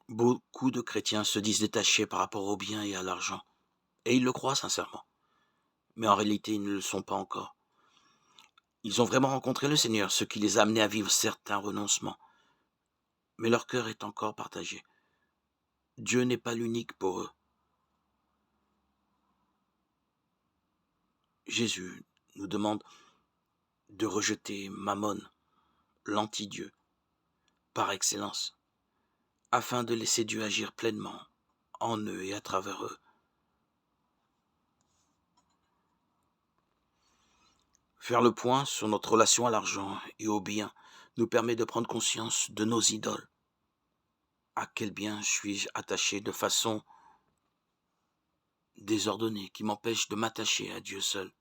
Beaucoup de chrétiens se disent détachés par rapport au bien et à l'argent, et ils le croient sincèrement, mais en réalité ils ne le sont pas encore. Ils ont vraiment rencontré le Seigneur, ce qui les a amenés à vivre certains renoncements, mais leur cœur est encore partagé. Dieu n'est pas l'unique pour eux. Jésus nous demande de rejeter Mammon, l'anti-Dieu, par excellence, afin de laisser Dieu agir pleinement en eux et à travers eux. Faire le point sur notre relation à l'argent et au bien nous permet de prendre conscience de nos idoles. À quel bien suis-je attaché de façon désordonnée qui m'empêche de m'attacher à Dieu seul?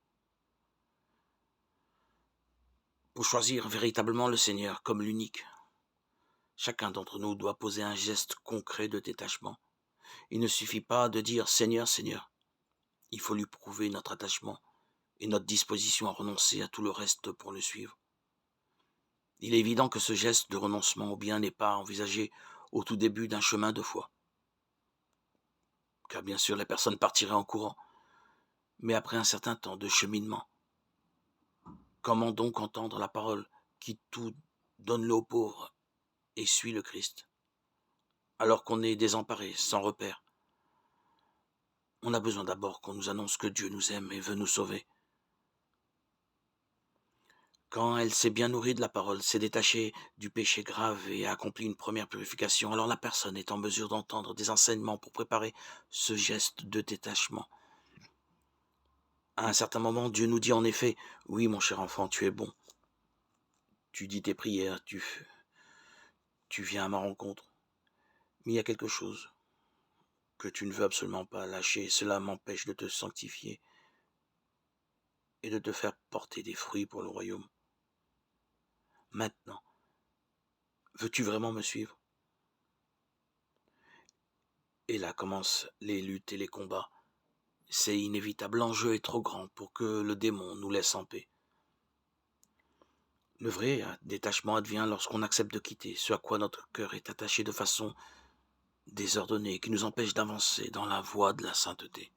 Pour choisir véritablement le Seigneur comme l'unique, chacun d'entre nous doit poser un geste concret de détachement. Il ne suffit pas de dire Seigneur, Seigneur. Il faut lui prouver notre attachement et notre disposition à renoncer à tout le reste pour le suivre. Il est évident que ce geste de renoncement au bien n'est pas envisagé au tout début d'un chemin de foi, car bien sûr les personnes partiraient en courant, mais après un certain temps de cheminement. Comment donc entendre la parole qui tout donne-le aux pauvres et suit le Christ, alors qu'on est désemparé, sans repère? On a besoin d'abord qu'on nous annonce que Dieu nous aime et veut nous sauver. Quand elle s'est bien nourrie de la parole, s'est détachée du péché grave et a accompli une première purification, alors la personne est en mesure d'entendre des enseignements pour préparer ce geste de détachement. À un certain moment, Dieu nous dit en effet, oui mon cher enfant, tu es bon. Tu dis tes prières, tu viens à ma rencontre. Mais il y a quelque chose que tu ne veux absolument pas lâcher, et cela m'empêche de te sanctifier et de te faire porter des fruits pour le royaume. Maintenant, veux-tu vraiment me suivre? Et là commencent les luttes et les combats. C'est inévitable, l'enjeu est trop grand pour que le démon nous laisse en paix. Le vrai détachement advient lorsqu'on accepte de quitter ce à quoi notre cœur est attaché de façon désordonnée, qui nous empêche d'avancer dans la voie de la sainteté.